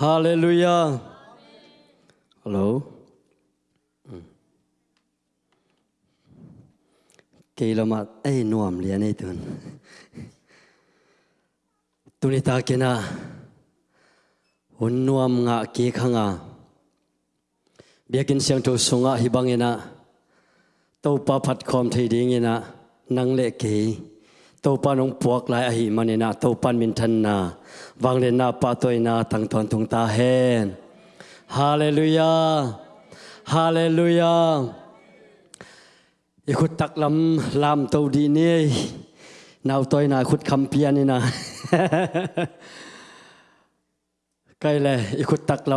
ฮาเลลูยาฮัลโหลเกี่ยวกับไอ้นวมเรียนไอ้ตุนตุนิตาเกนะหุ่นนวมงะเกี่ยขังอ่ะเบียกินเสียงตัวสูงอ่ะฮิบังเงินะตัวปาพัดคอมทีดิ้งเงินะนังเล็กกี่ตัวปานองปวกลายอหิมันเงินะตัวปานมินทันนาวังเลนะปาตัวนาตั้งตอนตุงตาเฮนฮาเลลูยาฮาเลลูยาอีขุดตักลำลามตัวดีนี่นาวตัวนาขุดคำเพียนี่นะใกล้เลยอีขุดตักล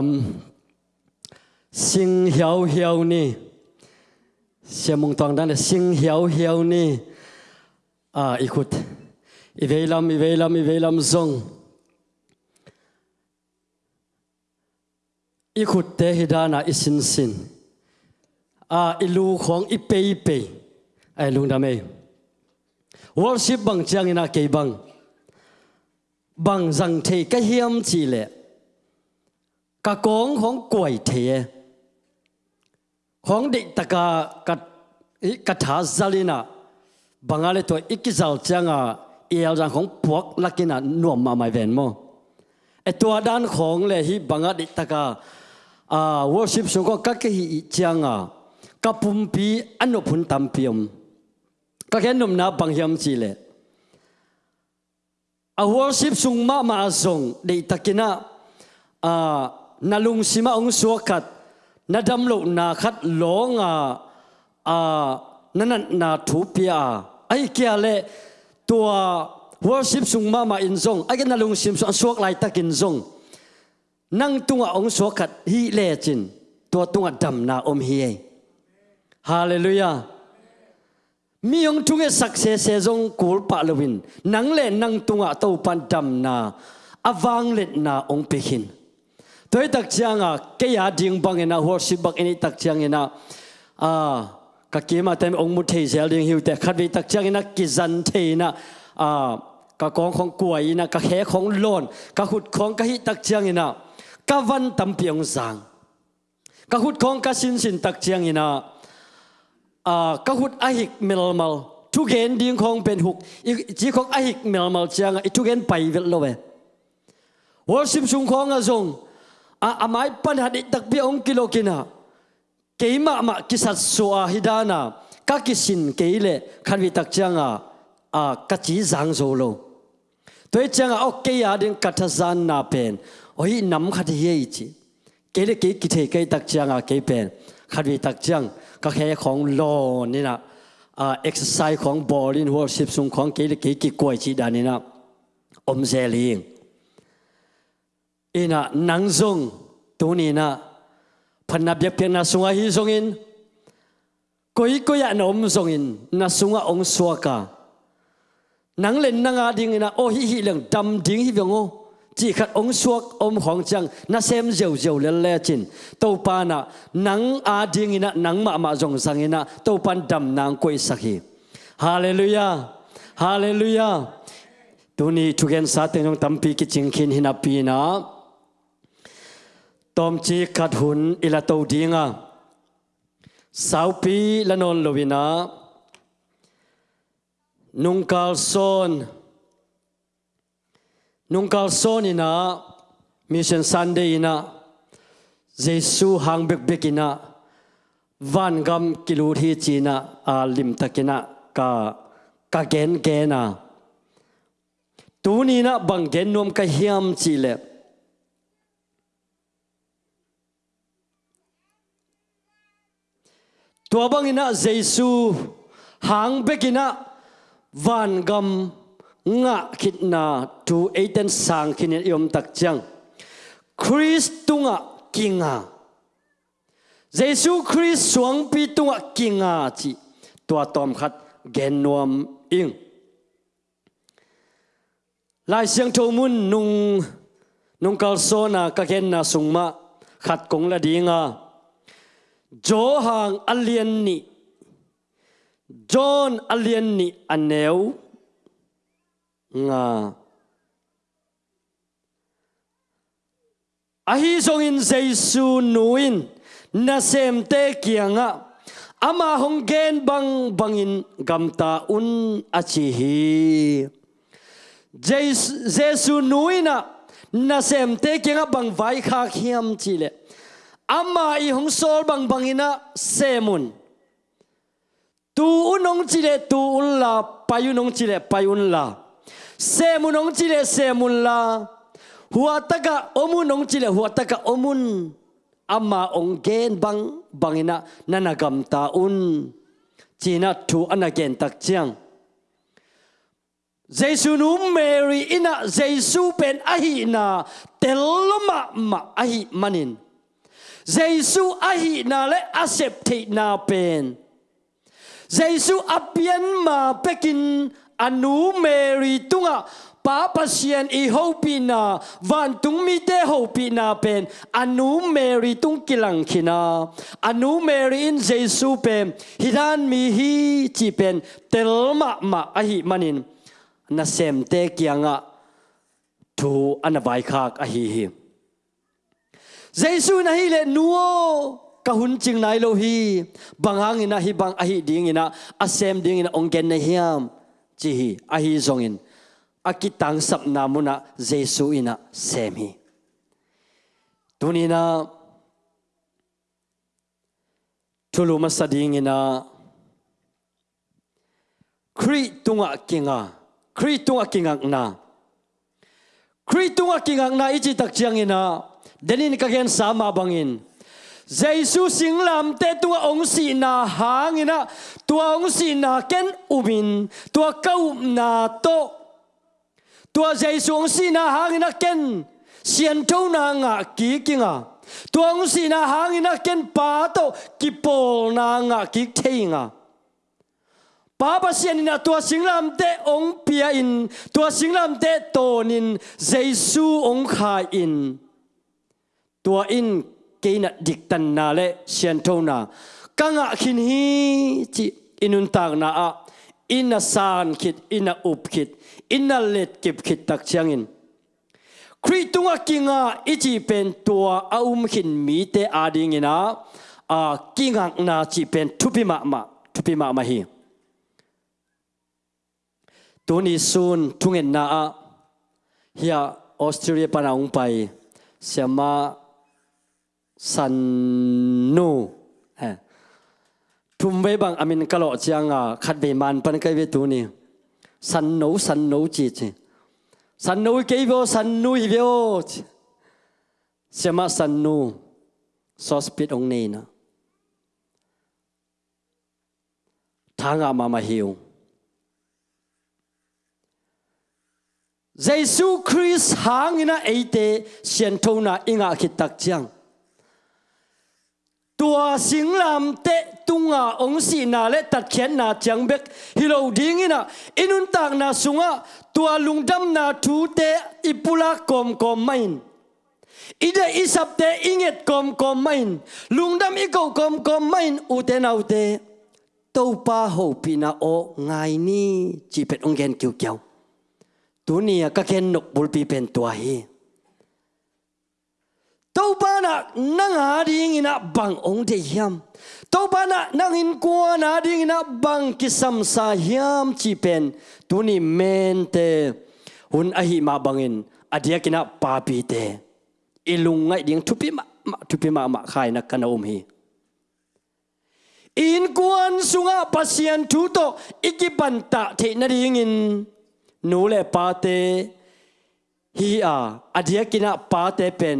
ำสิงเหี่ยวเหี่ยวนี่เสียมงตองด้านสิงเหี่ยวเหี่ยวนี่อีขุดอีเวลำซงอีขุดเตหิดานาอิสินอีลูของอีเปย์ไอ้ลุงดำเอวอลชิปบังจังอินาเกบังจังเทก็เฮียมจีเล่กะกองของกวยเทของเด็กตะกะถาซาลินาบังอะไรตัวอีกิจัลจังเอลจังของพวกลักินาหน่วมมาไม่เว้นโมไอตัวด้านของเลยฮีบังอะไรตะกาวอลชิปสุก็กักฮีจังกับปุ่มปีอันนพุนตัมพิมก็แค่นุ่มนาบังเฮียมจีเลยวอลชิปสุงมาส่งเด็กตะกินานาลุงสิมาองสวกัดนาดำโลนาคัดหลงนั่นนาทูเปียไอ้เกี่ยเล่ตัววอลชิปสุงมาอินซงไอ้กันนาลุงสิมสวกไล่ตะกินซงนั่งตัวองสวกัดฮีเลจินตัวดำนาอมฮีฮาเลลูยามีองทุงเอสักเซเซซงกูลปะลวินนังเล่นังตัวเต้าปันดำนาอวังเล็ดนาองเปหินตัวตักเชียงเกียดิ่งบังเงินะหัวสิบักเงินตักเชียงเงินะกะเกี่ยมาแต่องมุทเทเซลดิ่งหิวแต่ขัดวิตักเชียงเงินะกิจันเทนะกะกองของกวยนะกะแขของโลนกะหุดของกะหิตักเชียงเงินะกะวันตั้มเปียงสังกะหุดของกะสินตักเชียงเงินะกะหุดอหิกเมลมัลทุกเห็นดิ่งของเป็นหุกจีของอหิกเมลมัลเชียงทุกเห็นไปเวลโลเวหัวสิบสุงของอาจงอาไม่ปัญหาดิตักเบียองกิโลกินะเกี่ยมากิสัตสัวฮิดานากักิสินเกี่ยเลขันวิตักจังกัจจิจังโซโลตัวจังโอเคยาดินกัทซานนาเป็นโอ้ยน้ำขัดเยี่ยจีเกี่ยเลเกี่ยกิเทเกี่ยตักจังเกี่ยเป็นขัดวิตักจังก็แค่ของโลนี่นะเอ็กซ์ไซส์ของบอลินหัวสิบสุงของเกี่ยเลเกี่ยกิกวยจีดานี่นะอมเซลิงอินะนังซงตัวนี้นะพันนับยักเพียงนาสุงาฮิซงอินก็ยะนอมซงอินนาสุงาองสวกานังเล่นนังอาดิงอินะโอฮิเรื่องดำดิ่งฮิเวงโอจีขัดองสวกอมของจังนาเซมเจียวเลจินตัวปานะนังอาดิงอินะนังมาจงสังอินะตัวปันดำนางกุยสักฮีฮาเลลูยาฮาเลลูยาตัวนี้ทุกอย่างสัตย์ในองตัมปีกิจิงขินหินาปีนะตอมจีขัดหุ่นอิละตัวดีงาสาวปีละนนลวินานุงกาลโซนอินะมิชชันซันเดย์อินะเยซูฮังเบกอินะวันกำกิลูที่จีนะลิมตะกินะกะเกนนะตัวนี้นะบังเกนนวมกะเฮียมจีเลตัวบังอินะเยซูหางเบกินะวันกำงะคิดนาทูเอเดนสังคินยมตักจังคริสตุงะกิงาเยซูคริสสวงปีตุงะกิงาจีตัวตอมขัดเกนนวมอิงลายเสียงโทมุนนุงกาลโซนากะเกนนาสุงมาขัดกงละดีงาโจฮังอเลียนนี่จอห์นอเลียนนี่อันเนวงา ahi song in Jesu nuin na sem te kianga ama hong gen bang bangin gamta un achi hi Jesu nuina na sem te kianga bang vai kha khiam chile ama i hong sol bang bangina semun tu unong chile tu un la payunong chile payun la semunong chile semun la huataka omunong chile huataka omun ama ong gen bang bangina nanagam taun china tu anagen tak chiang Jesu nu Mary ina Jesu pen ahi na telma ma ahi manin Jesu ahi na le accept na pen Jesu apian ma pekin anu Mary tunga Papa sian I hopi na van tung mi te hopi na pen anu Mary tung kilang kina anu Mary in Jesu pen hidan mi hi chi pen telma ma ahi manin na sem te kianga tu anavai khak ahi hi Jesu na hi le nuo kahun ching nai lo hi bangang ina hi bang ahi ding ina asem ding ina ongen na hiam chi hi ahi zongin akitang sap namuna Jesu ina semi tunina tulu masading ina kri tunga kinga na kri tunga kinga na ichi tak chiang ina denin kagen sama bangin Jesu singlam te tua ong si na hangina tua ong si na ken umin tua kau na to tua Jesu ong si na hangina ken sian to na nga kikinga tua ong si na hangina ken pa to kipol na nga kiktheinga Papa sian ina tua singlam te ong pia in tua singlam te tonin Jesu ong kha in tua in keina diktan na le sian to na kanga khin hi chi inun tang na a ina san kit ina up kit ina let kip kit tak chiangin kri tunga kinga ichi pen tua khin mi te ading ina a kinga na chi pen tupi ma hi tuni sun tungen na a hia Australia panaung pai siama sannu tumbe bang amin kalo chianga khat be man pan kai ve tu ni sannu chi chi sannu ke vo sannu hi vo siama sannu so speed ong nei na thanga mama hiu Jesu Christ hangina eite siantona inga kitak chiang tua singlam te tunga ong si na le tat khian na chiang bek hilo ding ina inun tak na sunga tua lungdam na thu te ipula kom main ida isap te inget kom main lungdam iko kom main ute na ute to pa ho pina o ngai ni chi pet ong gen kiu kiau tunia ka ken nok bul pi pen tua hi to pa na nang ha ding ina bang ong de hiam to pa na nang in kwa na ding ina bang kisam sa hiam chi pen tuni men te hun ahi ma bangin adia kina pa pi te ilung ngai ding thupi ma khai na kana hi in kwan sunga pasian thu to ikipanta the na ding in nule pate hi a adia kina pate pen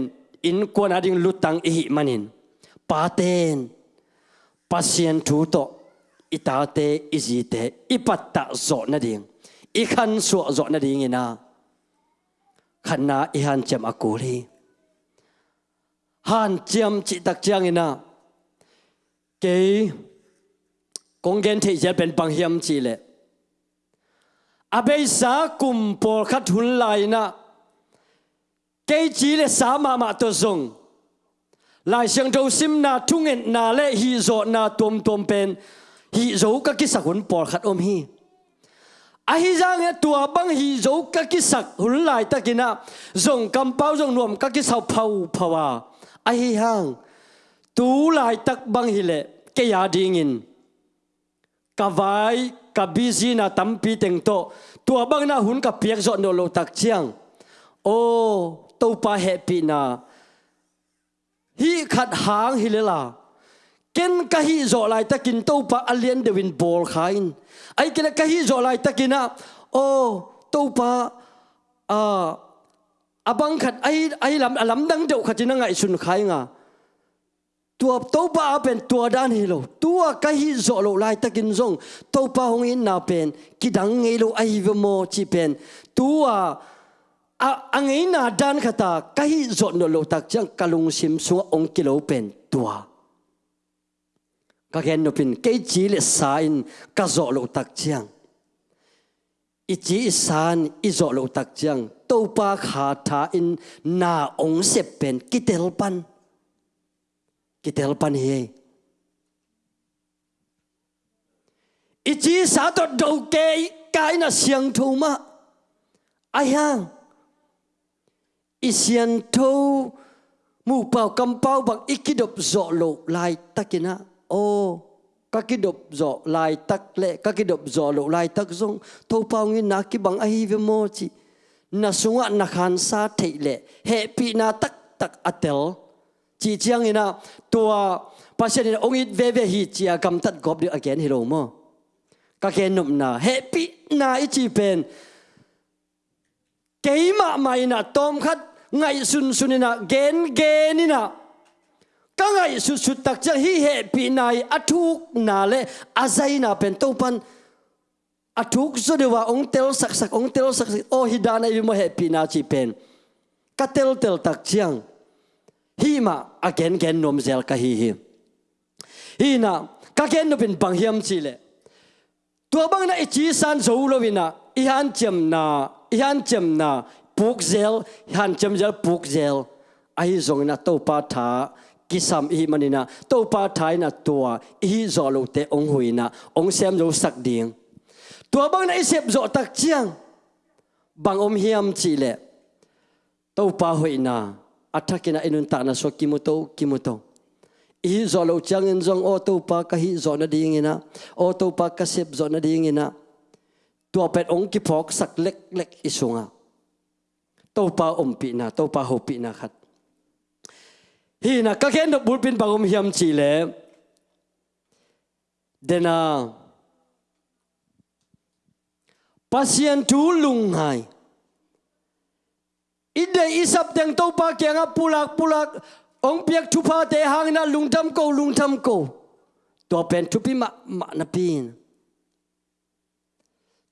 in kwan ading lutang ihi manin paten pasien thu to itate izite ipatta zo na ding ikhan so zo na ding ina khanna ihan cham akuri han cham chi tak chiang ina ke konggen the ja pen pang hiam chi le abei sa kum por khat hun lai na ke chi le sa ma to zong lai siang do sim na thungen na le hi zo na tom pen hi zo ka ki sa hun por khat hi ai giang nghe tua băng hi dấu các cái sặc hùn lại ta kina dùng cầm bao dùng nuông các cái sao phau phau à ai hang tu lại tak băng hi lệ cái ya dingin cả vai cả busy na tampi teng to tua băng na hun cả piak zot no lo tak chiang ô tàu pa happy na hi khát hàng hi lệ la ken kahi zo lai takin to pa alien de win ball khain ai kena kahi zo lai takina o to pa abang khat ai lam dang deuh khatina ngai sun khai nga tua to pa pen tua dan hi lo tua kahi zo lo lai takin zong to pa hong in na pen kidang ngei lo ai ve mo chi pen tua angei na dan khata kahi zo no lo tak chang kalung sim sunga ong kilo pen tua các em nó pin cái chỉ là sign các dọ lộ tắc chiang ít chỉ san ít dọ lộ tắc chiang tàu pa khá thà in na ông xếp pen kitel pan he ít chỉ sa tot đầu cái na xiang thu ma ai hang ít xiang thu mu bao cầm bao bằng ít cái độc dọ lộ lại takina ô các cái độc gió lại tắc lệ các cái độc gió lộ lại tắc giống thâu bao nhiêu na cái bằng ai về mò chi na sung á na khan sa thấy lệ hệ pi na tắc tắc atel chỉ chiang như na tua pasien ông ít về hi chia cầm tắt gọp được again hello mò các cái nụm na hệ pi na ít chi pen cái mà mày na tom khát ngày sun na gen na các ngày sụt tắc chăng hi hệ bị này athuk na le azai na pen to pan athuk zo dewa ong tel sak o hi da na mo hệ bị na chi pen ka tel tak chang hi ma again gen nom zel ka hi na ka gen no pin bang hiam chi le tua bang na chi san zo lo wina i han chem na puk zel han chem zel puk zel ai zong na to pa tha kisam hi manina to pa thai na tua hi zo lo te ong huina ong sem zo sak ding tua bang na isep zo tak chiang bang hiam chi le to pa huina athakina inun ta na so kimuto hi zo lo chang in zong o to pa ka hi zo na ding ina o to pa ka sep zo na ding ina tua pet ong ki phok sak lek isunga to pa pi na to pa ho pi na khat hi na các em được bút pin bằng hiam chỉ lệ dena pasien tu lung hai ide isap teng to pa kenga pulak ong piak tu pa te hang na lung tham ko to pen tu pi ma na pin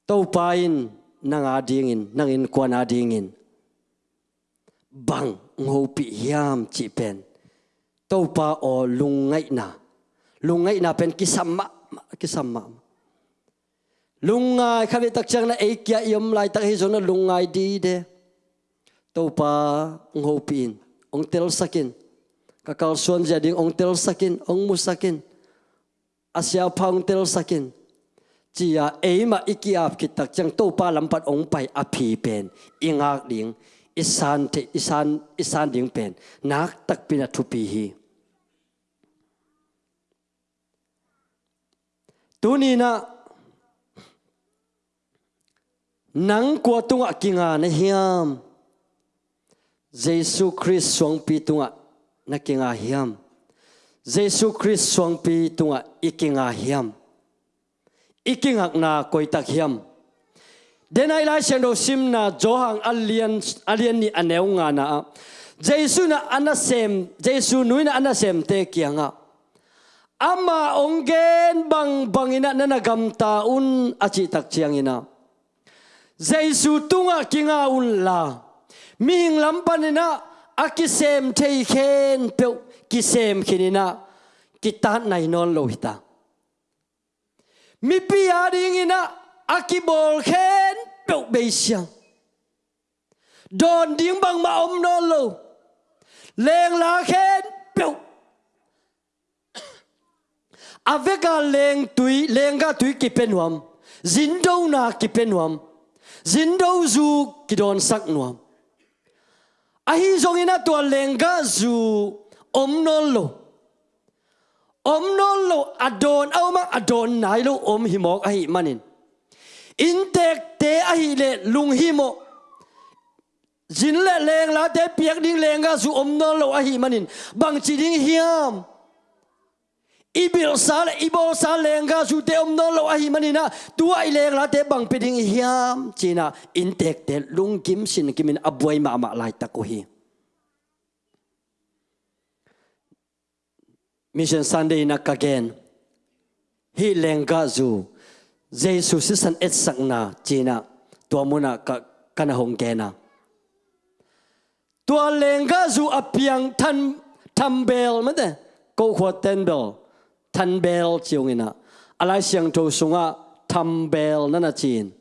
to pa in nang adingin nangin kwan adingin bang ngô pi hiam chỉ pen tàu pa o lung ngay na pen kisam lung ngay khali tak chang na ei kya yom lai tak hi zona lung ngay di de tàu pa ngô pin ong tel sakin kakal suan jadi ong tel sakin ong musakin asia phang tel sakin chia ei ma ikiap kitak chang tàu pa lampat ong pai api pen ingak ding isan ding pen nak tak pina thupi hi tuni na nang kwa tunga kinga na hiam Jesus Christ swang pi tunga na kinga hiam Jesus Christ swang pi tunga ikinga hiam ikingak na koi tak hiam denai lai sendo simna johang alien ni aneu nga na Jesus na anasem Jesus nuina anasem te kianga ama ongen bangina nanagam taun achi tak chiang ina Jesus tunga kinga un la ming lampanina akisem thei khen pe kisem khinina kitan nai non lohita mi pi ading ina akibol khen pe be siang don ding bang ma om non lo leng la khen pe aveka leng ga tui ki penwam zindo na kipenuam zindo zu kidon sak nuam ahi zongina tua lenga zu omnolo adon auma adon nailo himok ahi manin intek te ahi le lung himo jin le leng la te piak ding lenga zu omnolo ahi manin bang chi ding hiam ibol sa lenga zu te omnolo ahi manina tua ileng la te bang peding hiam china intek te lung kim sin kimin abuai ma lai takuhi Mission Sunday na kagen hi lenga zu Jesus sisan et sakna china tua muna kana hongkena tua lenga zu apiang tambel mate ko khwa tendel tanbel chiungina alai siang to sunga tambel nana chin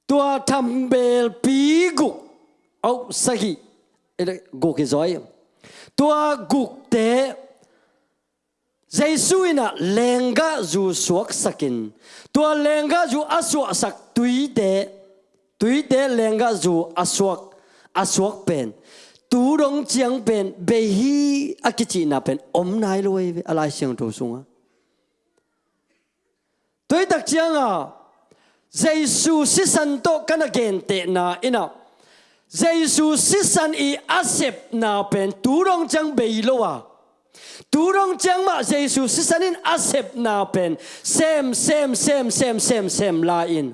tua tambel pi guk au sahi guk izoi tua guk te Jesuina lenga zu suak sakin tua lenga zu aswa sak tuite lenga zu aswak pen tu dong chiang pen behi akichi na pen om nai loi alai siang to sunga toi tak chiang a Jesu sisan to kana gen te na ina Jesu sisan i asep na pen tu dong chiang behi loa tu dong chiang ma Jesu sisanin asep na pen sem la in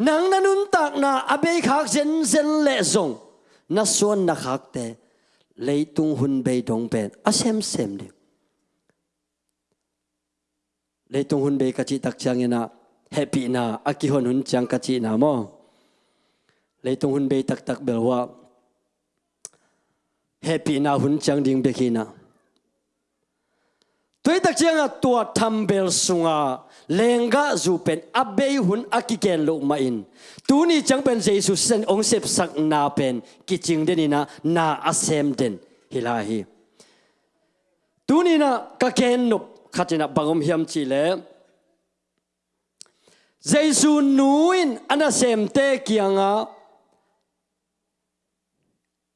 nang nanun tak na abei khak zen le zong na suan na khak te leitung hun bei dong pen asem de leitung hun bei kachi tak chang ina happy na akihon hun chang kachi na mo leitung hun bei tak belwa happy na hun chang ding bekina toi tak chang a tua thambel sunga lenga zu pen abei hun akiken lo ma in tuni chang pen Jesus sen ong sep sak na pen kiching denina na asem den hilahi tuni na ka ken nop khatina bangom hiam chi le Jesus nuin anasem te kianga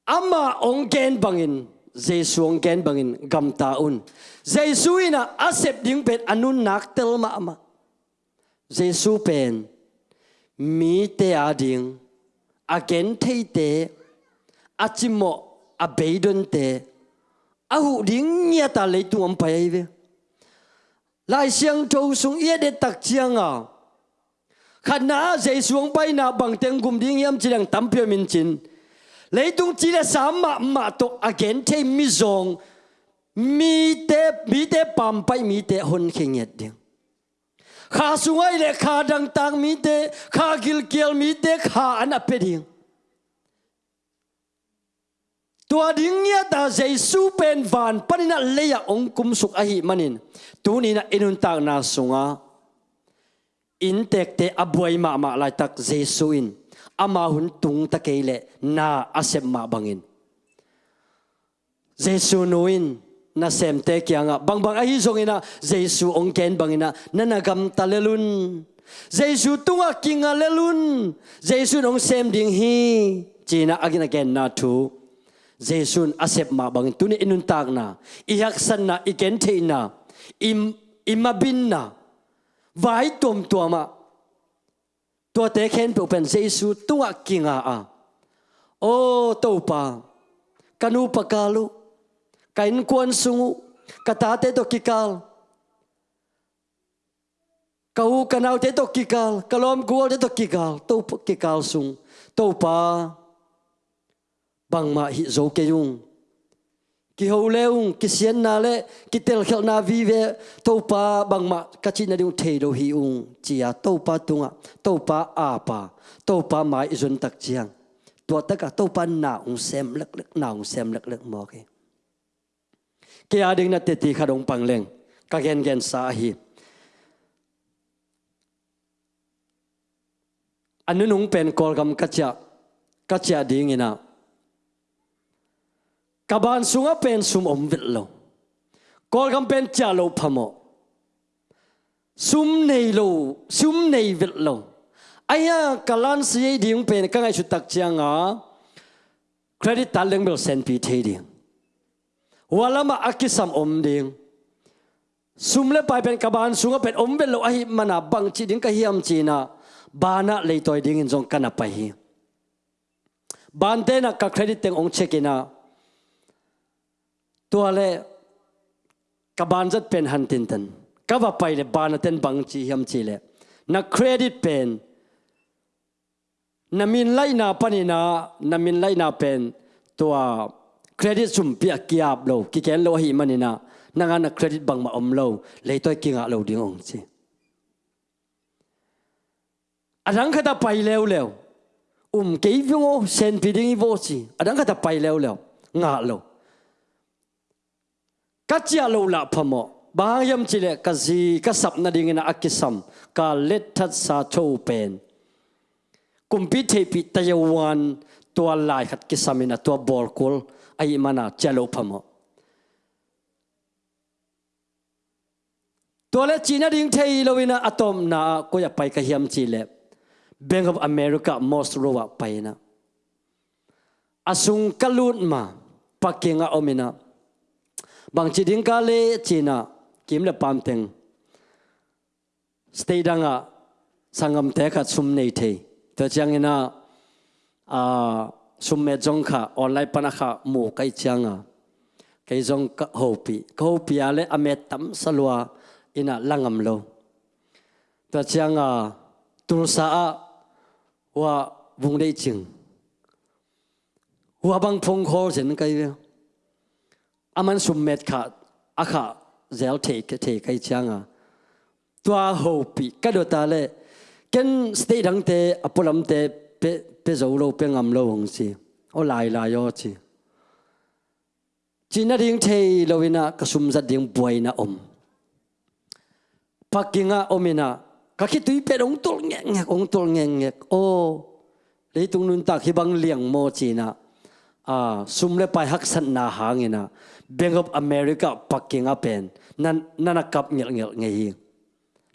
ama ong ken bangin Jesus ong ken bangin gam taun Jesuina asep ding pen anun nak tel ma ama Jesus pen mi te ading again te achimo abeidon te ahu ding nya ta le tu am pai ve lai siang to sung ye de tak chiang a khana Jesus ong pai na bang teng gum ding yam chilang tampyo min chin leitung chi le sam ma to again te mi zong mi te pam pai mi te hon khinget ding kha sungai le kha dang tang mi te kha gil kiel mi te kha an apeding tua ding ya ta Jesu pen van panina leya ong kum suk ahi manin tu ni na inun tang na sunga intek te abuai ma lai tak Jesu in ama hun tung ta keile na asem ma bangin Jesu nuin na sem te kianga bang ahi zongina Jesu ong ken bangina nanagam talelun Jesu tunga kinga lelun Jesu ong sem ding hi china agin again na thu Jesu asep ma bangin tuni inun tag na ihak san na iken the na imabin na vai tom tuama tua te ken pe pen Jesu tunga kinga a o topa kanu pakalu kain kuan sungu katate to kikal kau kanau te to kikal kalom guol te to kikal to kikal sung to pa bang ma hi zo ke yung ki ho leung ki sian na le ki tel khel na vi ve to pa bang ma kachi na ding thei do hi ung chia to pa tunga to pa a pa to pa mai izun tak chiang to ta ka to pa na ung sem lek na ung sem lek mo ke kia ding na te ti khadong pangleng ka gen sa hi anunung pen kol gam kacha ding ina kaban sunga pen sum om vitlo kol gam pen cha lo phamo ซุมในโลซุมในเวลโลไอ้ยากาลันสีดิ่งเป็นกังไอชุดตักเจียงเครดิตตัดเรื่องเบลเซนปีเทดิ่งวันละมาอักกิสัมอมดิ่งซุมเล่ไปเป็นกบาลซุงก็เป็นอมเวลโลไอ้มันอ่ะบังจีดิ่งก็เฮียมจีน่ะบานะเลยตัวดิ่งจงกันไปฮีบานเตนักเครดิตเต็งองเช็กินะตัวเล่กบาลจัดเป็นฮันตินตันก็ว่าไปเลยบานเต็นบังจีเฮียมจีเล่นักเครดิตเป็นนามินไลนาปนินานามินไลนาเป็นตัวเครดิตสุ่มเปียกียบโลกิเกนโลหิมันินานังานเครดิตบังมาอมโลเลยตัวกิงะโลดิ่งองจีอันนั้นก็จะไปเร็วเกี่ยวกับเซนพิดิ้งอีโวซีอันนั้นก็จะไปเร็วงาโลกัจจาโลละพมบางยามจิเลกัซีกัสับนาดิ่งนะอักกิสัมกาเลทัสซาโชเป็นกุมพิเทปิตยวันตัวลายขัดกิสัมินะตัวบอลกุลไอมานาเจโลพมตัวเลจีน่าดิ่งเทยโลวินะอะตอมนาก็อยากไปกับยามจิเลBank of America most rowa paina asung kalut ma pakinga omina bang chiding kale china kimle pamteng stay danga sangam te khat sum nei the to changina summe jong kha online pana kha mu kai changa kai jong ka hopi ale amet tam salwa ina langam lo to changa tulsaว่าวงได้จริงว่าบางพงคอเห็นกันเลยอามันสุมเม็ดขาอาขาเซลเทคกันจังตัวโฮปีก็ดูตาเลยกันสเตย์ดังเตอปุลัมเตเปโซโลเปงอัมโลหงสิโอลายยอจีจีน่าดิ่งเทโลวินะกสุมจัดดิ่งบวยนะปักกิ่งอมินะก็คิดตุยเป็นองตุลเงกโอ้เลยตรงนู้นตาคิบังเลี้ยงโมจีนะซุมเลไปฮักสันนาหางนะ Bank of America ปักกิ่งเป็นนั่นกับเงี้ย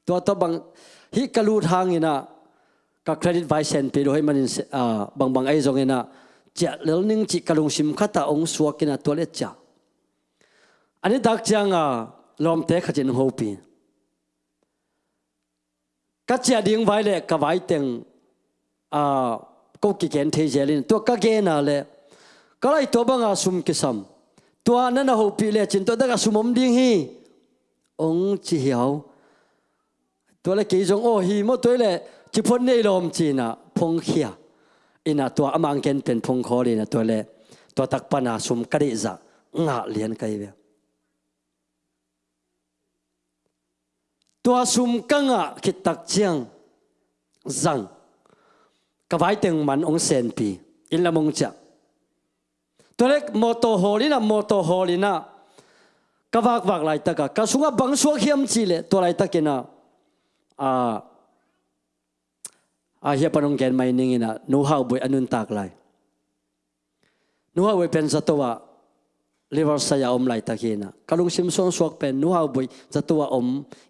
ตัวบางฮิกาลูทางนะก็เครดิตไวเซนไปโดยมันบางไอ้ตรงนะเจ้าเรื่องนึงจิกาลุงชิมขัดตาองสวกินะตัวเล็กจ้าอันนี้ดักจังลมเตะขจินโฮปีกัจจาดิ่งไว้เลยกับไว้เต็งก็กิเกนเทเจลินตัวก็เกน่าเลยก็เลยตัวบางสุมกิสัมตัวนั้นหูปีเลยจินตัวดักสุมอมดิ่งฮีองจีเหวตัวเลยกี่จงโอฮีมตัวเลยจิพ้นในลมจีน่ะพงเขียอินะตัวอมังเกนเป็นพงคอลีนะตัวเลยตัวตักปนาสุมกระดิจะงาเลียนกันเวตัวซุมกังคิดตักเจียงจังกับไว้ตึงมันองเซนปีอินละมงจักตัวเล็กมอโตโฮลินะกับวักไหลตะกะกับสุงะบังสัวเขียมจีเลตัวไหลตะกินะเฮียปนงแกนไม่นิ่งนะนูฮาวบุยอนุนตากไหลนูฮาวบุยเป็นสัตว์ลิเวอร์สยาอมไหลตะกีนะกลุงซิมซอนสวกเป็นนัวบุยจะตัวอม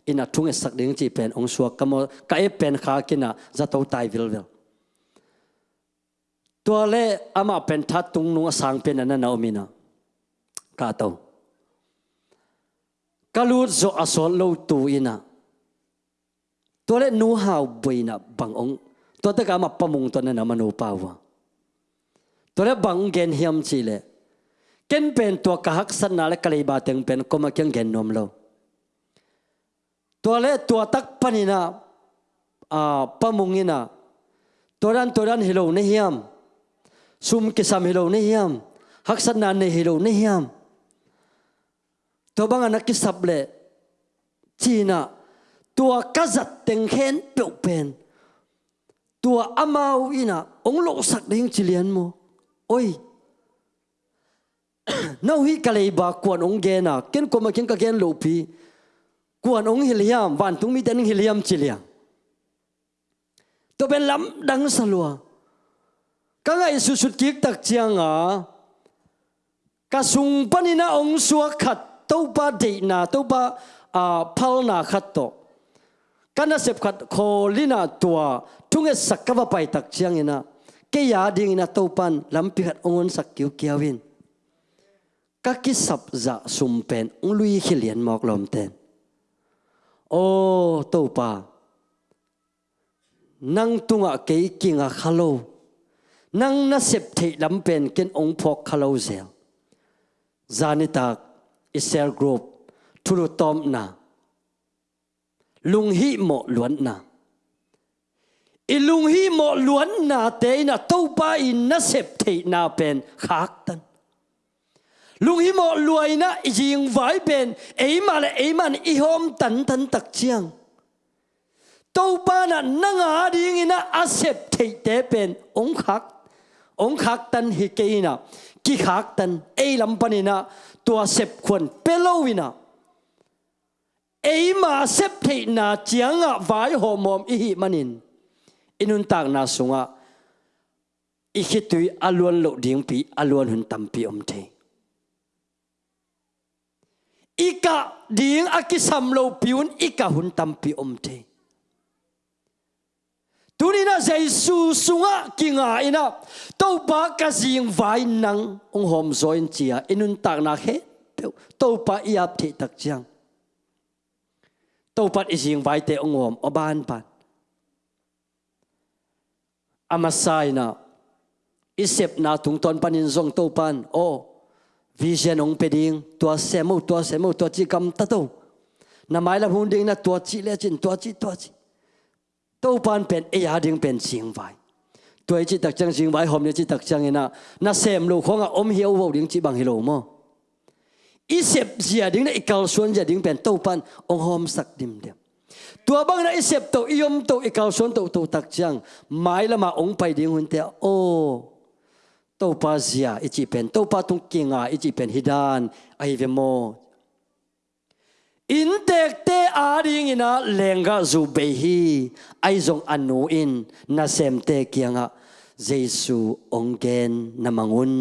อินะทุ่งสักดิ่งจีเป็นองสวกกมกะเอเป็นขากินะจะตัวตายวิลตัวเล่อามาเป็นทัดตุงนัวสังเป็นนั่นนะอมินะกาโตกลูดโซอสอลโลตูอินะตัวเล่นัวฮาวบุยนะบังองตัวตะกามาปมุงตัวนั้นนะมโนปาวะตัวเล่บังเกนเฮียมจีเลเกนเป็นตัวกะฮักสันนาและกะเลยบาเต็งเป็นก็มาเกียงเกนนมโลตัวเล่ตัวตักปนินะปะมุงินะตัวนั้นฮิโลเนเฮียมซุมกิสามฮิโลเนเฮียมฮักสันนาเนฮิโลเนเฮียมตัวบางอันนักกิสับเลจีน่ะตัวกัจัดเต็งเข็นเปียวเป็นตัวอามาวอินะองโลสักดิ่งจิเลียนโมโอ้ยน้าฮิกะเลยบากวนองเกน่ะเกินก็มาเกินกะเกนโลปีกวนองฮิเลียมวันตุงมีแต่นฮิเลียมจิเลียงตัวเป็นลำดังสลัวก็ไงสุดกิกตักเจียงกะสุงปนินะองสัวขัดตัวบาดีนาตัวบาพัลนาขัดโต kana sep khat kholina tua thunge sakava pai tak chiang ina ke ya ding ina topan lampi khat ongon sak kiu kiawin ka ki sap za sumpen unglui khilian mok lom ten o topa nang tunga ke kinga khalo nang na sep thei lampen ken ong phok khalo zel zanita isel group thulu tom na lung hi mo luan na ilung hi mo luan na te na topa in na sep thei na pen khak tan lung hi mo luai na jing vai pen eima le eiman i hom tan tan tak chiang topa na nanga ding ina asep thei te pen ong khak tan hi ke ina ki khak tan ei lampanina tua sep khon pelowina eima sep thei na chianga vai homom i hi manin inun tak na sunga i khitui alon lo ding pi alon hun tampi om the ika ding akisam lo piun ika hun tampi om the tunina jesu sunga kinga ina to ba ka jing vai nang ong hom zoin chia inun tak na he to pa iap the tak chiang to pat i jing vai te ong hom oban pan amasai na isep na tung ton panin zong to pan o vision ong peding tua semo tua chi kam ta to na mai la hun ding na tua chi le chin tua chi to pan pen e ya ding pen sing vai tua chi tak chang sing vai hom ne chi tak chang ina na sem lo khonga om hiu wo ding chi bang hi lo mo isep zia ding na ikal suan zia ding pen to pan ong hom sak dim dem tua bang na isep to iom to ikal suan to tak chang mai la ma ong pai ding hun te o to pa zia ichi pen to pa tung kinga ichi pen hidan ai ve mo in tek te aring ina lenga zu be hi ai zong anu in na sem te kianga jesu ongen namangun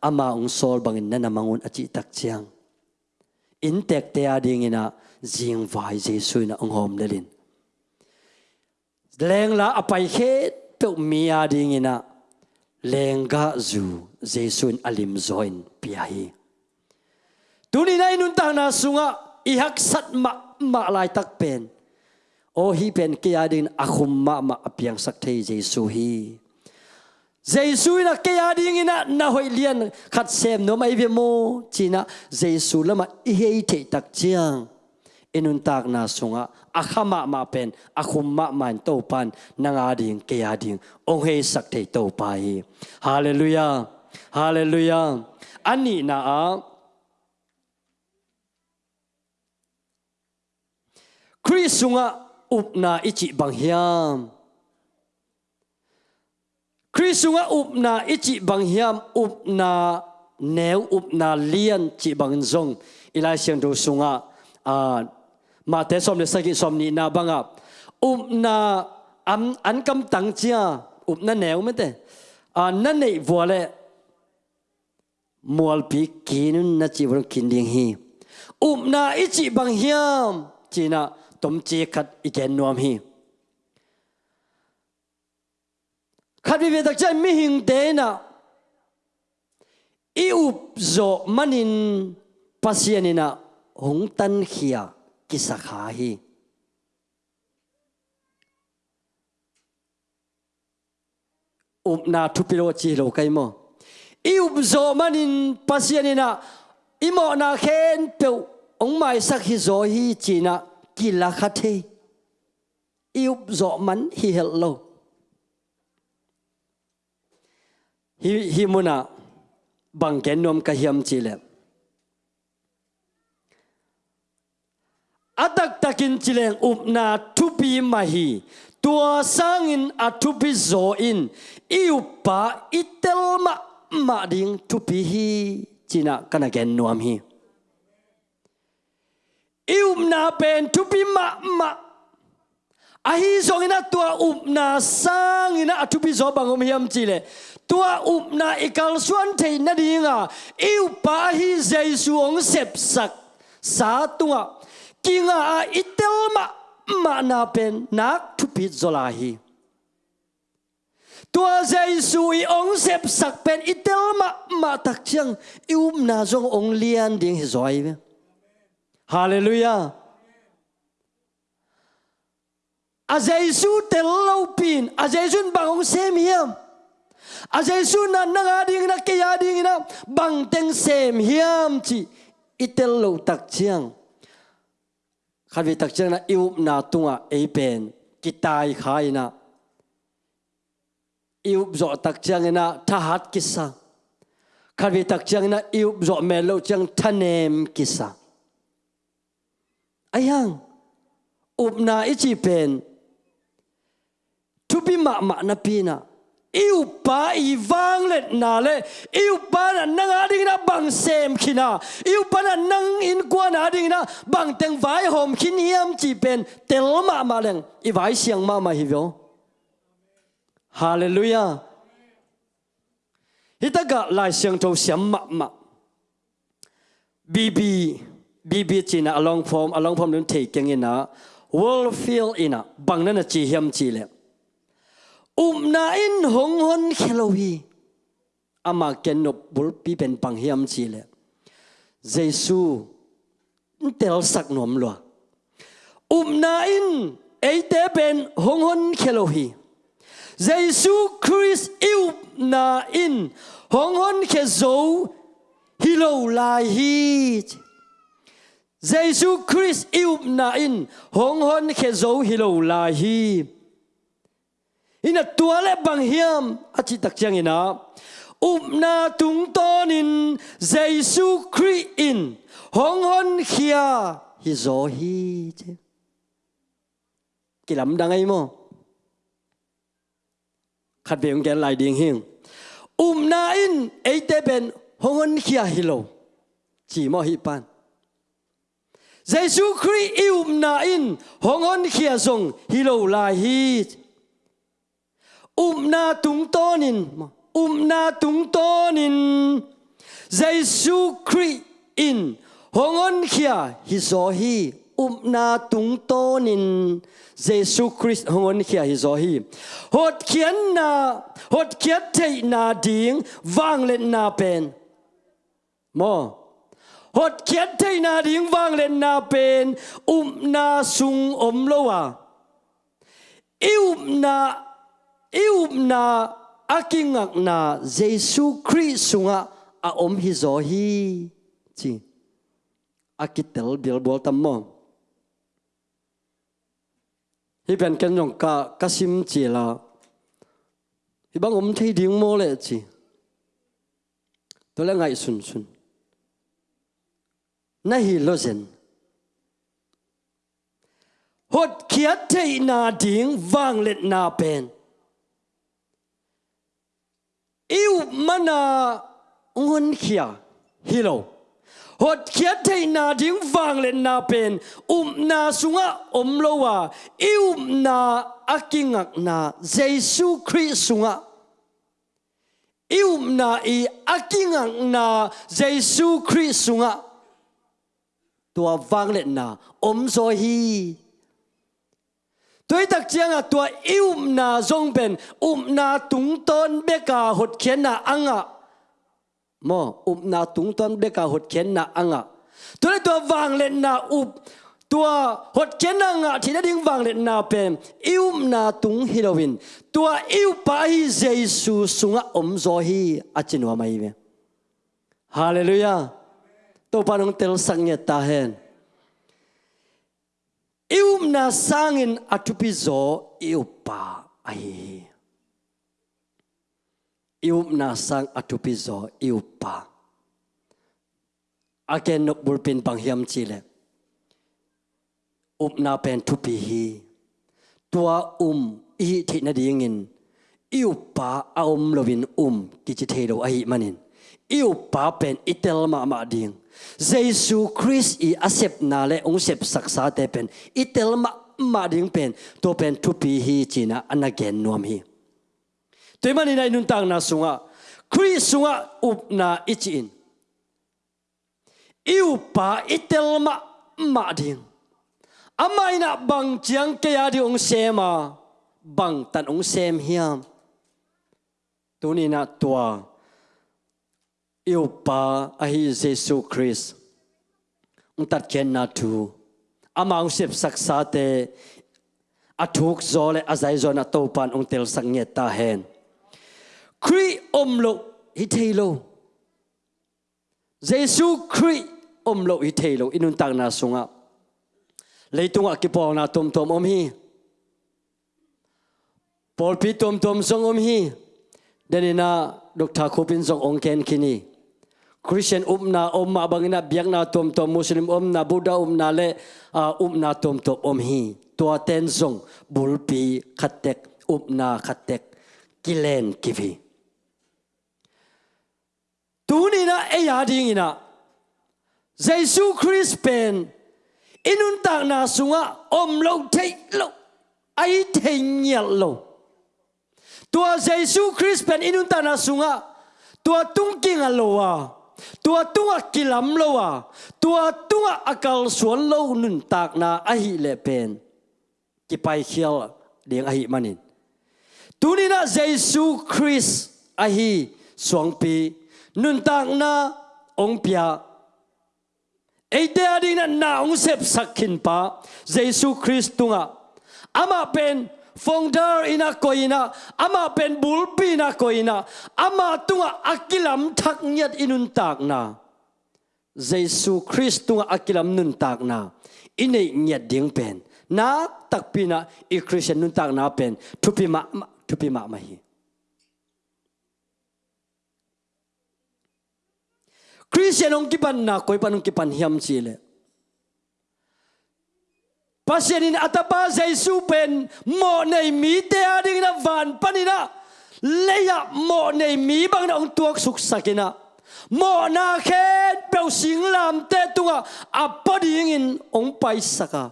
ama ong sol bangin na namangun achi tak chiang in tek te aring ina jing vai jesu na ong hom lelin leng la apai khe pe mi aring ina lenga zu jesun alim zoin piahi tuni nai nun ta na sunga ihak sat ma lai tak pen o hi pen ke adin akhum ma apiang sak thei jesu hi jesu na ke ading ina na hoi lian khat sem no mai ve mo china jesu lama i hei thei tak chiang inun tak na sunga akhama ma pen akhum ma man to pan nanga ding ke ading ong hei sak thei to pai hallelujah hallelujah ani na a Krisunga upna ichi banghiam Krisunga upna ichi banghiam upna neu upna lian chi bangzong ilai siang do sunga ma te som le sagi som ni na banga upna an kam tang chia upna neu mete nan nei vole mual pi kinun na chi bang kin ding hi upna ichi banghiam china tom chi khat iken nuam hi khat bi ve tak chai mi hing te na i up zo manin pasianina hong tan khia kisakha hi upna thupilo chi lo kai mo i up zo manin pasianina imo na khen pe ong mai sak hi zo hi china kila khathe iup zo man hi hello hi muna bangken nom ka hiam chile atak takin chileng upna thupi mahi tua sangin athupi zo in iupa itelma ma ding thupi hi china kana gen nom hi iumna pen tupi ma ahi zongina tua upna sangina atupi zo bangom hiam chile tua upna ikal suan thei na dinga iupa hi jesu ong sep sak sa tunga kinga a itelma ma na pen nak thu pi zolahi tua Giêsu i ong sep sak pen itel ma tak chiang na zong ong lian ding hi zoi ve hallelujah a Giêsu tel lo pin a Giêsu bang ong sem hiam a Giêsu na nga ding na ke ya ding na bang teng sem hiam chi itel lo tak chiang khavi tak chiang na na tunga e pen kitai khai na zo tak chiang na thahat kisa khavi tak chiang na zo melo chiang thanem kisa ayang na ichi pen tupi ma na pina pa i vang let na le pa na nang ading na bang sem khina pa na nang in kwa na ading na bang teng vai hom khin hiam chi pen tel ma leng i vai siang ma hi vo hallelujah hitaga lai siang to siam ma bb china along form nun thei keng ina world feel ina bang na chi hiam chi le na in hong hon khelohi ama kenop bul pi pen pang hiam chi le Giêsu tel sak nom lo na in eite ben hong hon khelohi Giêsu Christ na in hong hon khe zo hi lo lai hi Giêsu Christ na in hong hon khe zo hi lo lai hi ina tua le bang hiam achi tak chiang ina na tung tonin Giêsu Christ in hong hon khia hi zo hi kilam dangai mo khát về ông lại điên hiền na in eite ben hong hon khia hi lo chỉ mo hi pan Giêsu Christ na in hong hon khia zong hi lo lai hi na tung tonin Giêsu Christ in hong hon khia hi zo hi na tung tonin Giêsu Christ hong hon khia hi zo hi hot khiat thei na ding wang lên na pen mo hot khiat thei na ding wang lên na pen na sung om lo à na akingak na Giêsu Christ sunga a om hi zo hi chi akitel bil bol tam mo hi ben ken jong ka sim chi la hi bang om thei ding mo le chi to le ngai sun na hi lo zen hot khiat thei na ding wang let na pen mana ngon khia hilo hot khiat thei na ding wang let na pen na sunga om lo wa na akingak na Giêsu Christ sunga na i akingak na Giêsu Christ sunga tua wang let na om zo hi tôi đặc chiang à tua na zong ben na tung ton beka hot khen na anga mo na tung ton beka hot khen na anga tôi tua wang let na tua hot khen na nga thì đã ding wang let na pen na tung Halloween tua pa hi Giêsu sunga om zo hi achinwa mai ve hallelujah to panong tel sang ya ta hen na sangin atupi zo pa ai na sang atupi zo pa again nok bulpin panghiam chile na pen tupi hi tua i thina dingin pa aom lovin kichi thelo ai manin pa pen itel ma ding Giêsu Christ i asep na le ong sep saksa te pen itel ma ding pen to pen tupi hi china anagen nuam hi toy mani nai nun tang na sunga Christ sunga na ichin pa itel ma ding amai na bang chiang ke ya di ong sema bang tan ong sem hiam tuni na tua yêu pa ahi Jesus Christ ong tat ken na tu ama ong sep saksa te athuk zole azai zona to pan ong tel sang nge ta hen kri omlo hi thelo Jesus Christ omlo hi thelo inun tang na sunga leitunga ki pol na tom tom om hi pol pi tom tom song om hi denina Dr. Khopin song ong ken kini Christian umna omma bangina biak na tom tom Muslim omna Buddha umna le umna tom tom om hi tua ten song bulpi khatek umna khatek kilen kivi tuni na eya dingina Jesus Christ pen inun tak na sunga om lo thei lo ai thei nyal lo tua Jesus Christ pen inun tak na sunga tua tungking alowa tua tunga kilam lowa tua tunga akal suan lo nun tak na ahi le pen ki pai khial ding ahi manin tuni na Jesus Christ ahi suang pi nun tak na ong pia eite ading na ong sep sakhin pa Jesus Christ tunga ama pen founder ina koina ama pen bulpi na koina ama tunga akilam thak nyat inun tak na Jesus Christ tunga akilam nun tak na inei nyat ding pen na takpina i Christian nun tak na pen thupi ma hi Christian ong kipan na koi panong kipan hiam chile pasienin atapa Jesus pen mo nei mi te ading na van panina leya mo nei mi bang na ong tuak suk sakina mo na khen peu sing lam te tunga apading in ong pai saka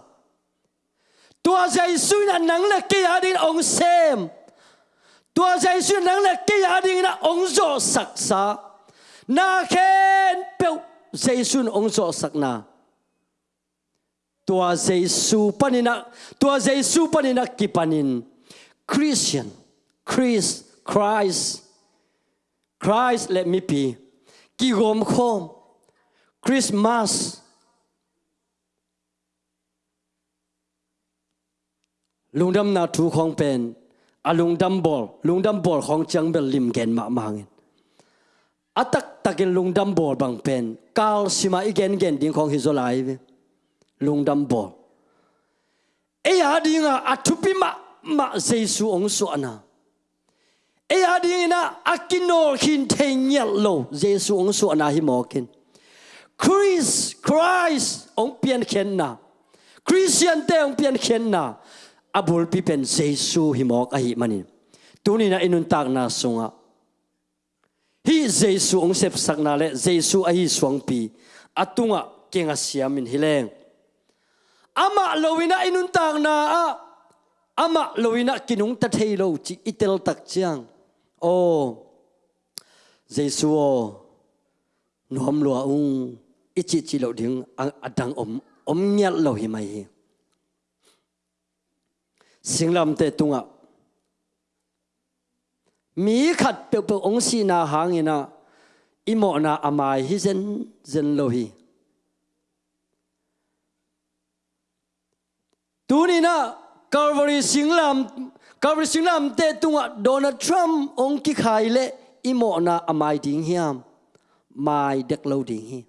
tua Jesus na nang le ke ading ong sem tua Jesus nang le ke ading na ong zo saksa na khen peu Jesus ong zo sakna tua Jesus panina kipanin Christian Christ let me be ki gom khom Christmas lungdam na thu khong pen alungdam bol khong chang bel lim gen ma mangin atak takin lungdam bol bang pen kal sima igen ding khong hizolai lungdam bol eya dinga athupi ma Jesus ong so ana eya dinga akinol khin theinyal lo Jesus ong so ana hi mokin Christ ong pian khen na Christian te ong pian khen na abul pi pen Jesus hi mok ahi manin tuni na inun tak na sunga hi Jesus ong sep sak na le Jesus ahi swang pi atunga kenga siamin hileng ama lowina inun tak na ama lowina kinung ta thei lo chi itel tak chiang Jesus nom lo ichi lo ding adang om nyal lo hi mai singlam te tunga mi khat pe ong si na hangina imo na amai hi zen lo hi tuni na Calvary singlam te tunga Donald Trump ong ki khai le imo na amai ding hiam mai dek lo ding hi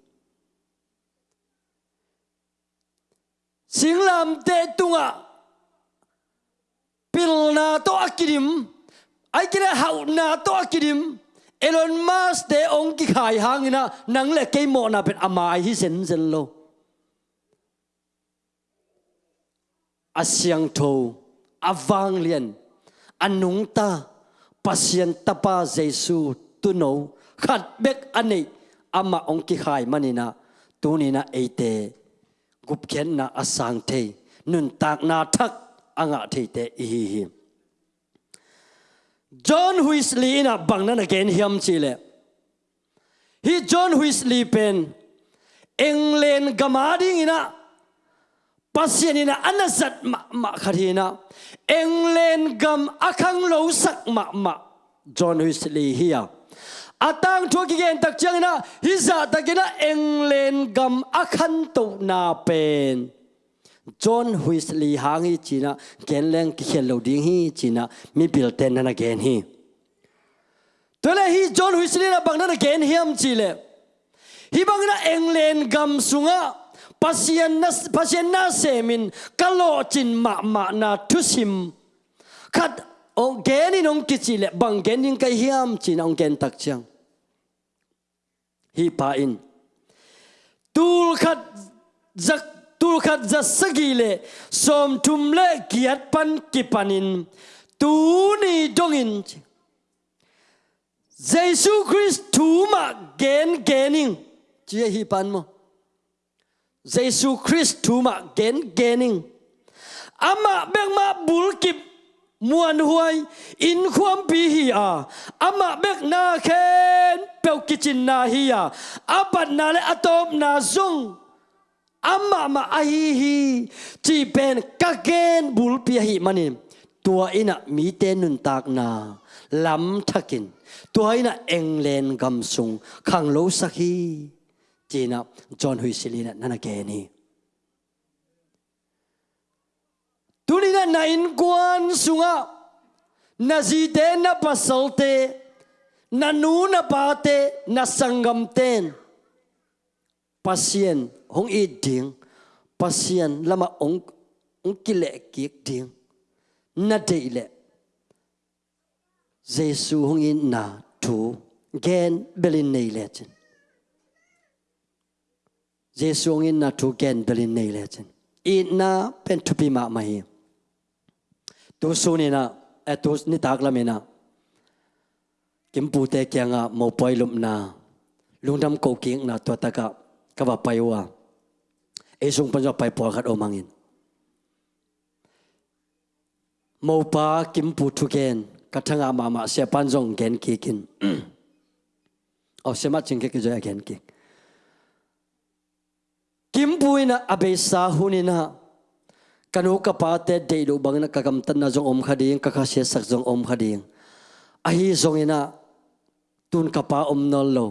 singlam te tunga pil na to akidim ai kira hau na to akidim Elon Musk te ong ki khai hangina nang le ke mo na pet amai hi zen lo asyang tho avang lian anung ta pasien tapa Jesus tu no khat bek ani ama ong ki khai manina tunina eite gup khen na asang the nun tak na thak anga the te hi John Wesley na bangna again hiam chile hi John Wesley pen England gamading ina pasien ina anazat ma kharina englen gam akhang lo sak ma John Wesley hiya atang thuki gen tak changna hiza takina englen gam akhan to na pen John Wesley hangi china genleng ki hello ding hi china mi bil ten na gen hi tole hi John Wesley na bangna na gen hiam chile hi bangna englen gam sunga pasien na semin kalo chin ma na thusim khat ong gen in ong kichile bang gen in kai hiam china ong gen tak chang hi pa in tul khat zasagile som tumle giat pan kipanin tu ni dongin Jesus Christ tuma gening chia hi pan mo Jesus Christ tuma gening ama bekma bulkip muan huai in khwam pi hi ama bek na khen peu kichin na hi apat na le atop na zung ama ma hi chi pen ka gen bul pi hi manin tua ina mi te nun tak na lam thakin tua ina englen gam sung khang lo sakhi china John Wesley na nana ke ni tunina na in kwan sunga na zite na pasalte na nu na pate na sangam ten pasien hong i ding pasien lama ong kile kik ding na deile Jesu hong in na tu gen belin nei lechin Jesu hong in na tu gen belin nei lechin i na pen tupi ma mai tu sunina tu ni tak lamina kim pu te kyanga mo poilum na lungdam ko king na to taka kawa paiwa esung panjo pai por khat omangin mo pa kim pu thu gen kathanga mama se panjong gen kikin sema chingke ki joya gen ki kim puina abesa hunina kanu kapate deilu bangna kakam tan na jong om khading kakha se sak jong om khading ahi zongina tun kapa om nollo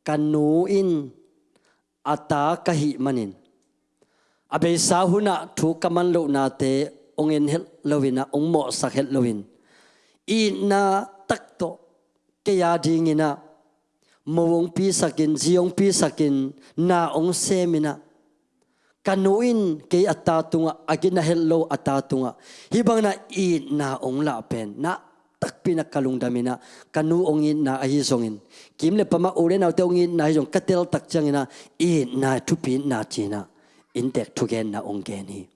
kanu in ata kahi manin abe sahuna thu kaman lo na te ongen hel lowina ongmo sak hel lowin i na takto ke ya dingina mowong pi sakin jiong pi sakin na ong semina kanuin ke atatunga agina hello atatunga hibang na i na ong la pen na takpina kalungdamina kanu ongin na ahi zongin kimle pama ore na te ongin na jong katel tak changina i na thupi na china intek thugen na ongeni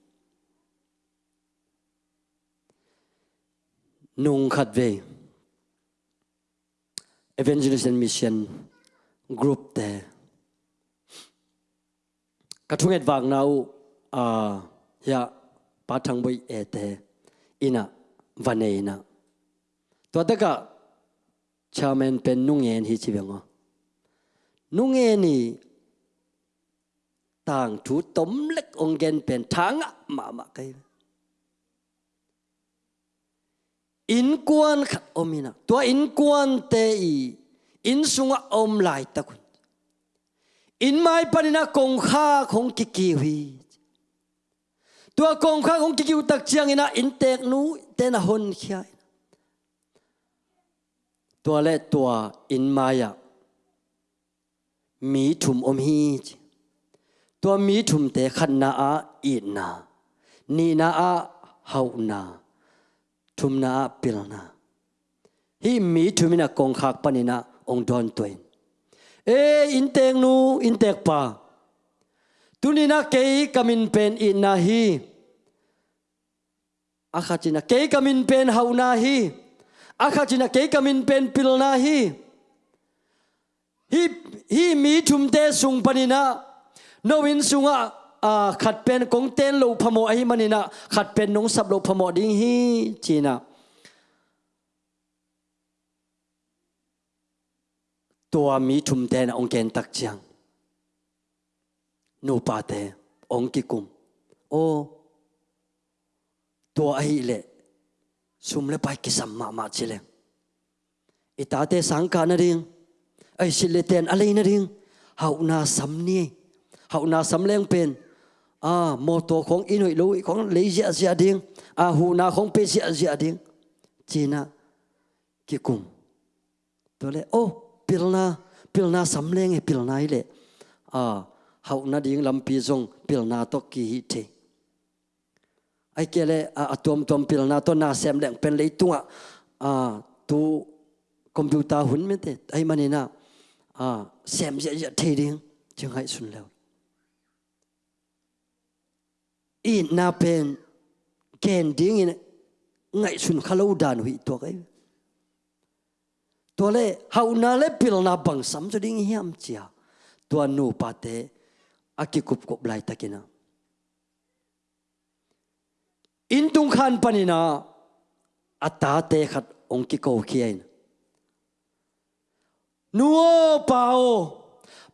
nung khatve evangelism mission group te kathunget wang nau ya pathang boi ete ina vaneina to daga chairman pen nungen hi chibengo nungeni tang thu tom lek ongen pen thang ma kai in kwan khat omina to in kwan te i in sunga om lai takun in mai panina kong kha khong kiki hui tua kong kha khong kiki tak chiang ina in tek nu te na hon khia tua le tua in maya mi thum om hi tua mi thum te khan na a i na ni na a hau na thum na a pil na hi mi thumina kong khak panina ong don toin in tek nu in tek pa tunina ke kamin pen i na hi akhachina ke kamin pen hau na hi akhachina ke kamin pen pil na hi mi thum te sung panina nowin sunga khat pen kong ten lo phamo ahi manina khat pen nong sap lo phamo ding hi china tua mi thum te na ong ken tak chiang nu pa te ong ki kum ô tua ai lệ sum le pai ki sam ma chile itate sangka na ding ai sile ten alei na ding hau na sam ni hau na sam leng pen mô tô khong in hoi loi khong lấy zia zia ding hu na khong pe zia zia ding china ki kum to le pilna sam leng e pilna ile hau na ding lam pi zong pilna to ki hi the ai kele tom pilna to na sem leng pen lei tunga tu computer hun me te ai manina sem zia zia the ding chang hai sun leo in na pen ken ding in ngai sun khalo dan hui to kai to le hau na le pil na bang sam cho ding hiam chia to nu pa te akikup kop lai takina in tung khan panina ata te khat ong ki ko khiain nuo pao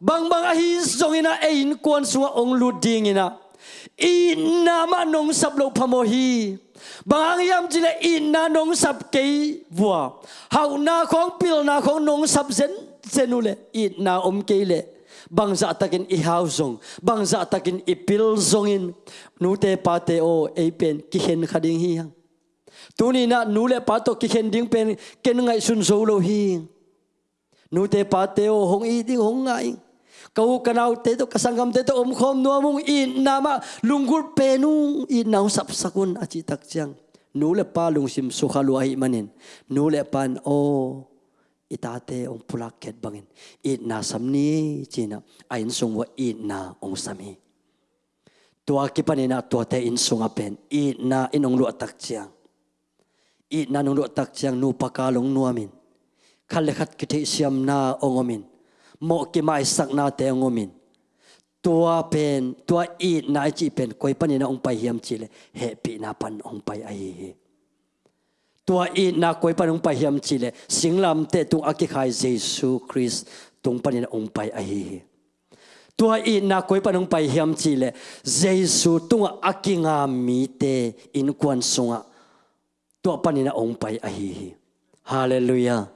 bang a hi zongina ein kon suwa ong lu ding ina ina ma nong sap lo phamo hi bang yam chile ina nong sap ke bua hau na khong pil na khong nong sap zenule ina ke le bang za takin I hau zong bang za takin I pil zongin nu te pa te o e pen ki hen khading hi hang tuni na nu le pa to ki hen ding pen ken ngai sun zo lo hi nu te pa te o hong I ding hong ngai kau kanau te to kasangam te to khom nuamung in nama lunggur penu in nau sap sakun achi tak chang nu le pa lung sim su khalu ai manin nu le pan o itate ong pulak ket bangin in na samni china ain sung wa in na ong sami tua ki panina tua te in sunga pen in na in ong lu tak chang in na nong lu tak chang nu pakalong nuamin khalekhat ki the siam na ongomin mo ki mai sak na te ngomin tua pen tua I na chi pen koi pani na ong pai hiam chile happy na pan ong pai ai tua I na koi pan ong pai hiam chile singlam te tung aki khai Jesus Christ tung pani na ong pai ai tua I na koi pan ong pai hiam chile Jesus tung aki nga mi te in kwan sunga tua pani na ong pai ai hallelujah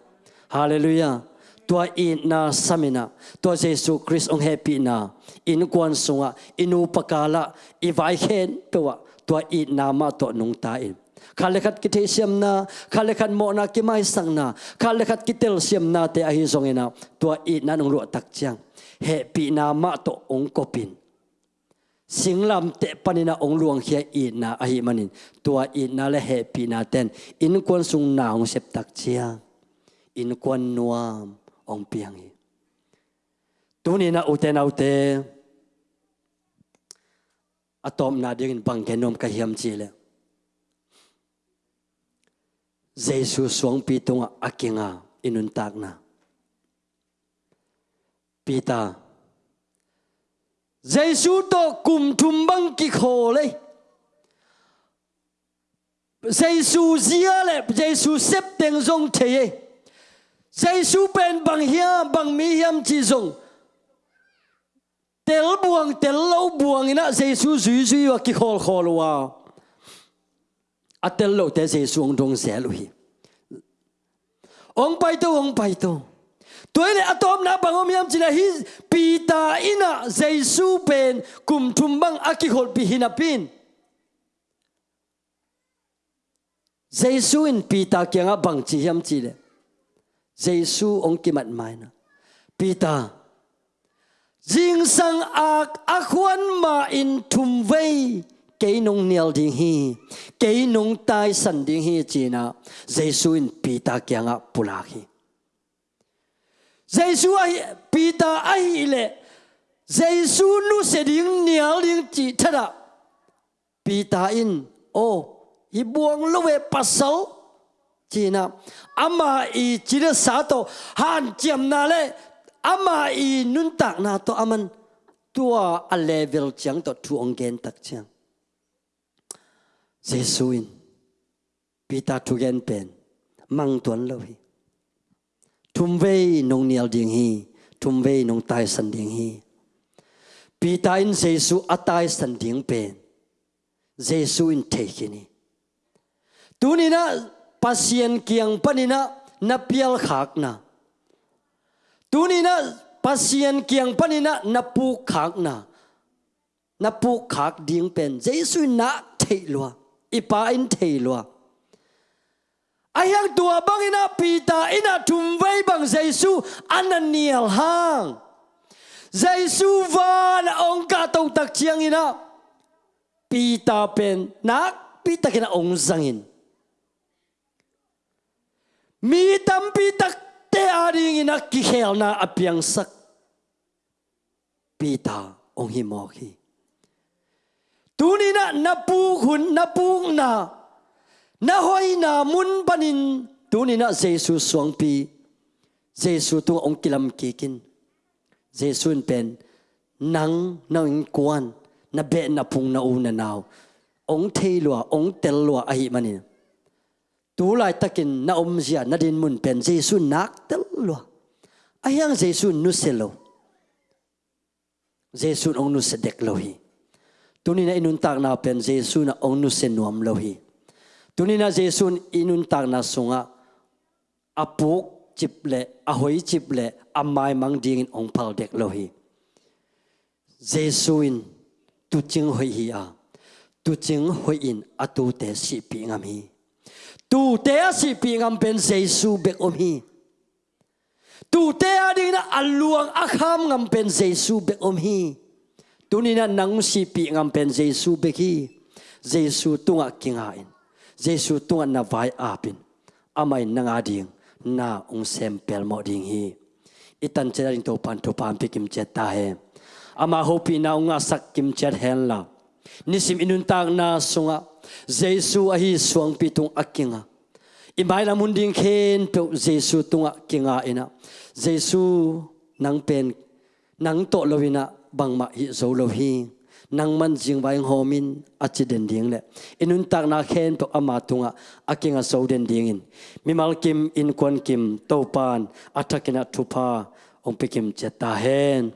hallelujah tua in na samina tua Jesus Christ ong happy na in kwan sunga inu pakala I vai khen tua in na ma to nung ta in khalekhat ki the siam na khalekhat mo na ki mai sang na khalekhat ki tel siam na te a hi zongena tua in na nung ro tak chang happy na ma to ong kopin singlam te panina ong luang khia in na a hi manin tua in na le happy na ten in kwan sung na ong sep tak chiang in kwan nuam ong piang hi tuni na uten autte atom na ding bang kenom ka hiam chile Jesus suang pi tunga akinga inun tak na pita Jesus to kum thum bang ki khole Jesus zia le Jesus sep teng zong theye Jesus pen bang hiam bang mi hiam chi zong tel buang tel lo buang ina Jesus zui wa ki khol wa atel lo te Jesus ong dong se lu hi ong pai to toile atom na bangom hiam chi la hi pita ina Jesus pen kum thum bang aki khol pi hinapin Jesus in pita kyanga bang chi hiam chi le Jesus ong kimat mai na pita jing sang ak akhwan ma in thum vei ke nong nial ding hi ke nong tai san ding hi china Jesus in pita kyanga pula hi Jesus ai pita ai le Jesus nu se ding nial ding chi thada pita in i buang lo ve pasal china ama I chira sa to han chiam na le ama I nun tak na to aman tua a level chang to tu ongen tak chang Jesuin pita tu gen pen mang tuan lo hi thum vei nong nial ding hi thum vei nong tai san ding hi pita in Jesu atai san ding pen Giêsu in thei kini tunina pasien kiang panina napial khak na tunina pasien kiang panina napu khak na napu khak ding pen Giêsu na thei lua ipa in thei lua ayang tua bang ina pita ina tumvei bang Giêsu ananial hang Giêsu van ong ka tong tak chiang ina pita pen nak pita kina ong zangin mi tam pita te ading ina ki khel na apiang sak pita ong himoki tunina napu hun napu na hoi na mun panin tunina Giêsu suang pi Giêsu tu ong kilam kikin Giêsu pen nang kuan na be na pung na una naw ong thei lua ong tel lua ahi manin tu lai takin na zia na din mun pen Giêsu nak tel lua ayang Giêsu nu selo Giêsu ong nu sedek lohi tunina inun tak na pen Giêsu na ong nu senuam lohi tunina Giêsu inun tak na sunga apuk chiple ahoi chiple amai mang ding in ong pal dek lohi Giêsu in tu ching hoi hi a tu ching hoi in atu te si pi ngam hi tu te si pi ngam pen Giêsu bek om hi tu te ading na aluang akham ngam pen Giêsu bek om hi tunina nang si pi ngam pen Giêsu bek hi Giêsu tunga kinga in Giêsu tunga na vai apin amai nanga ding na ong sempel mo ding hi itan chedaring to pan pikim cheta he ama hopi na unga sak kim chet hen la nisim inuntang na sunga Giêsu ahi suang pitung akinga imai na munding khen pe Giêsu tunga kinga ina Giêsu nang pen nang to lovina bangma hi zo lo hi nang man jing bai homin achi den ding le inuntak na khen pe ama tunga akinga so den ding in mimal kim in kon kim to pan atakina thupa ong pikim cheta hen